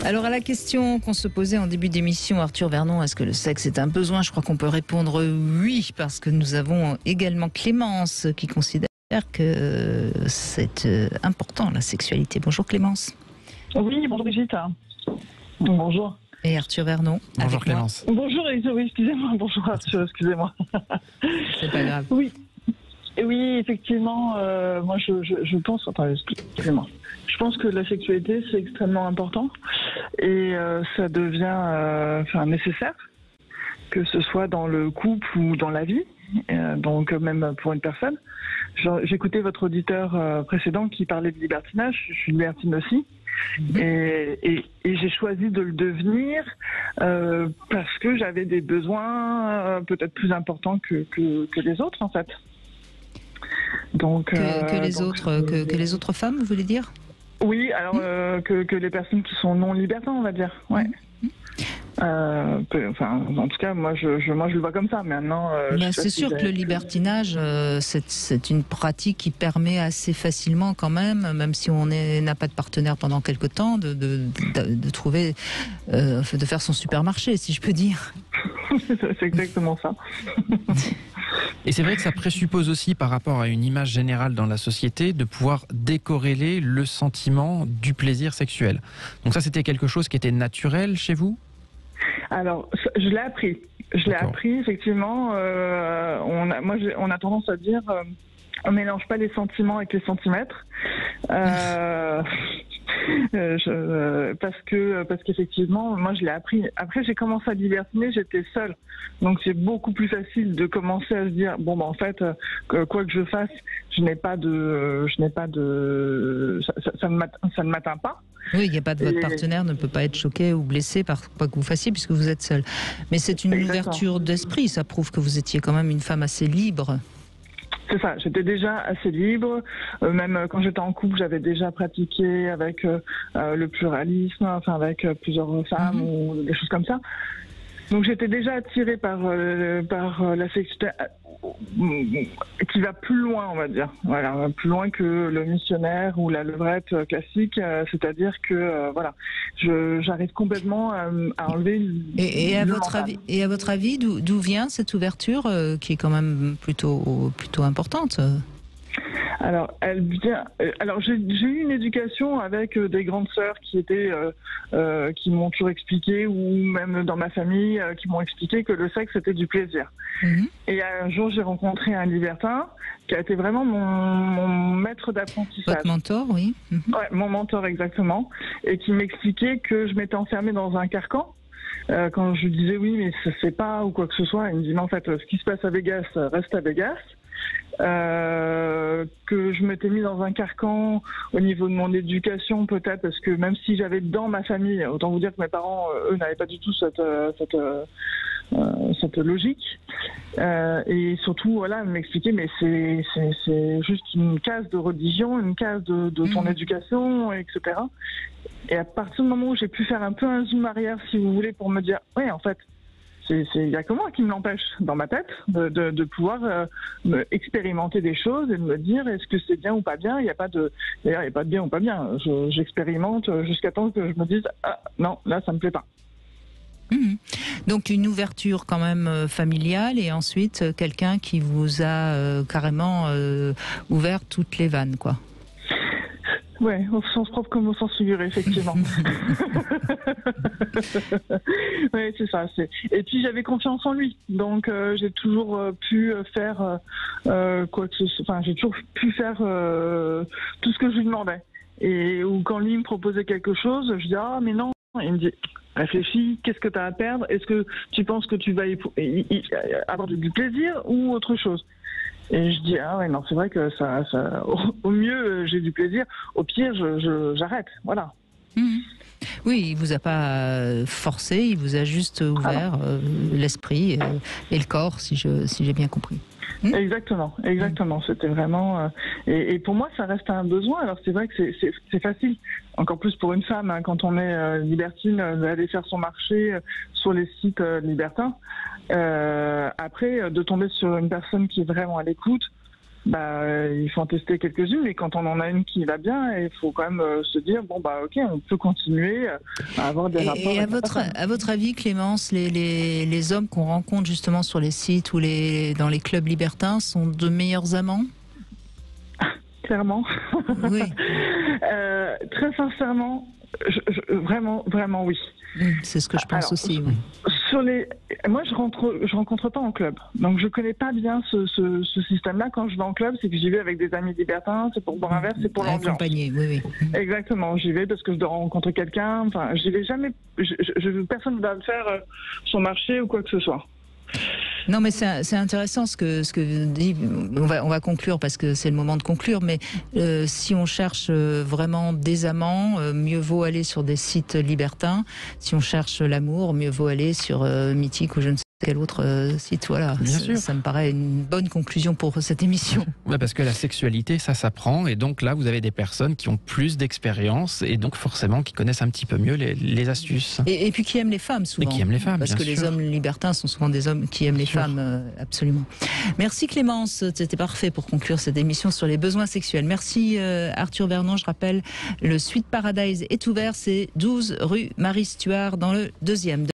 Alors à la question qu'on se posait en début d'émission, Arthur Vernon, est-ce que le sexe est un besoin? Je crois qu'on peut répondre oui, parce que nous avons également Clémence qui considère que c'est important la sexualité. Bonjour Clémence. Oui, bonjour Brigitte. Bonjour. Et Arthur Vernon. Bonjour Clémence. Bonjour, oui, excusez-moi. Bonjour Arthur, excusez-moi. C'est pas grave. Oui. Oui, effectivement, moi je pense, excusez-moi. Je pense que la sexualité c'est extrêmement important et ça devient nécessaire, que ce soit dans le couple ou dans la vie, donc même pour une personne. J'écoutais votre auditeur précédent qui parlait de libertinage, je suis libertine aussi. Et j'ai choisi de le devenir parce que j'avais des besoins peut-être plus importants que les autres en fait. Donc, que les autres femmes, vous voulez dire? Oui, alors que les personnes qui sont non libertins, on va dire. Ouais. En tout cas, moi je le vois comme ça. Maintenant, c'est sûr que le libertinage, c'est une pratique qui permet assez facilement, quand même si on n'a pas de partenaire pendant quelque temps, de trouver, de faire son supermarché, si je peux dire. C'est exactement ça. Et c'est vrai que ça présuppose aussi, par rapport à une image générale dans la société, de pouvoir décorréler le sentiment du plaisir sexuel. Donc ça, c'était quelque chose qui était naturel chez vous ? Alors, je l'ai appris. Effectivement. On a tendance à dire, on mélange pas les sentiments avec les centimètres. Parce qu'effectivement, moi je l'ai appris. Après, j'ai commencé à libertiner, j'étais seule, donc c'est beaucoup plus facile de commencer à se dire en fait, quoi que je fasse, ça ne m'atteint pas. Oui, il n'y a pas de votre partenaire ne peut pas être choqué ou blessé par quoi que vous fassiez puisque vous êtes seule. Mais c'est une ouverture d'esprit, ça prouve que vous étiez quand même une femme assez libre. C'est ça, j'étais déjà assez libre, même quand j'étais en couple, j'avais déjà pratiqué avec le pluralisme, avec plusieurs femmes ou des choses comme ça. Donc j'étais déjà attirée par la sexualité qui va plus loin, on va dire. Voilà, plus loin que le missionnaire ou la levrette classique, c'est-à-dire que j'arrive complètement à enlever et à votre avis, d'où vient cette ouverture qui est quand même plutôt importante? Alors, j'ai eu une éducation avec des grandes sœurs qui m'ont toujours expliqué, ou même dans ma famille, qui m'ont expliqué que le sexe c'était du plaisir. Et un jour, j'ai rencontré un libertin qui a été vraiment mon maître d'apprentissage. Votre mentor, oui. Ouais, mon mentor exactement, et qui m'expliquait que je m'étais enfermée dans un carcan. Quand je lui disais oui, mais ça se fait pas ou quoi que ce soit, il me dit mais en fait, ce qui se passe à Vegas reste à Vegas. Que je m'étais mis dans un carcan au niveau de mon éducation peut-être, parce que même si j'avais dans ma famille, autant vous dire que mes parents, eux, n'avaient pas du tout cette logique, et surtout m'expliquer mais c'est juste une case de religion, une case de ton éducation, etc. Et à partir du moment où j'ai pu faire un peu un zoom arrière, si vous voulez, pour me dire ouais, en fait, il y a que moi qui me l'empêche dans ma tête de pouvoir expérimenter des choses et de me dire est-ce que c'est bien ou pas bien. D'ailleurs, il n'y a pas de bien ou pas bien. J'expérimente jusqu'à temps que je me dise ah non, là ça me plaît pas. Donc une ouverture quand même familiale, et ensuite quelqu'un qui vous a carrément ouvert toutes les vannes, quoi. Ouais, au sens propre comme au sens figuré, effectivement. Ouais, c'est ça. Et puis j'avais confiance en lui, donc j'ai toujours pu faire j'ai toujours pu faire tout ce que je lui demandais. Ou quand lui me proposait quelque chose, je dis ah mais non. Il me dit réfléchis, qu'est-ce que tu as à perdre? Est-ce que tu penses que tu vas avoir du plaisir ou autre chose? Et je dis ah ouais non, c'est vrai que ça au mieux j'ai du plaisir, au pire j'arrête, voilà. Oui, il vous a pas forcé, il vous a juste ouvert l'esprit et le corps, si j'ai bien compris. Exactement. C'était vraiment et pour moi ça reste un besoin. Alors c'est vrai que c'est facile, encore plus pour une femme quand on est libertine, d'aller faire son marché sur les sites libertins. Après, de tomber sur une personne qui est vraiment à l'écoute, il faut en tester quelques-unes, mais quand on en a une qui va bien, il faut quand même se dire bon ok, on peut continuer à avoir des rapports. Et à votre avis, Clémence, les hommes qu'on rencontre justement sur les sites ou dans les clubs libertins sont de meilleurs amants? Clairement. Oui. Très sincèrement, vraiment oui. C'est ce que je pense aussi. Oui. Moi, je rencontre pas en club, donc je connais pas bien ce système-là. Quand je vais en club, c'est que j'y vais avec des amis libertins, c'est pour boire un verre, c'est pour l'ambiance. Accompagné, oui. Exactement, j'y vais parce que je dois rencontrer quelqu'un. Enfin, j'y vais jamais. Personne ne va me faire son marché ou quoi que ce soit. Non, mais c'est intéressant ce que dit. On va conclure parce que c'est le moment de conclure. Mais si on cherche vraiment des amants, mieux vaut aller sur des sites libertins. Si on cherche l'amour, mieux vaut aller sur Mythique ou je ne sais quel autre site. Voilà. Bien sûr. Ça me paraît une bonne conclusion pour cette émission. Ouais, parce que la sexualité, ça s'apprend. Et donc là, vous avez des personnes qui ont plus d'expérience et donc forcément qui connaissent un petit peu mieux les astuces. Et puis qui aiment les femmes souvent. Et qui aiment les femmes, parce que bien les sûr. hommes libertins sont souvent des hommes qui aiment les femmes, absolument. Merci Clémence, c'était parfait pour conclure cette émission sur les besoins sexuels. Merci Arthur Vernon, je rappelle, le Sweet Paradise est ouvert, c'est 12 rue Marie Stuart dans le 2e.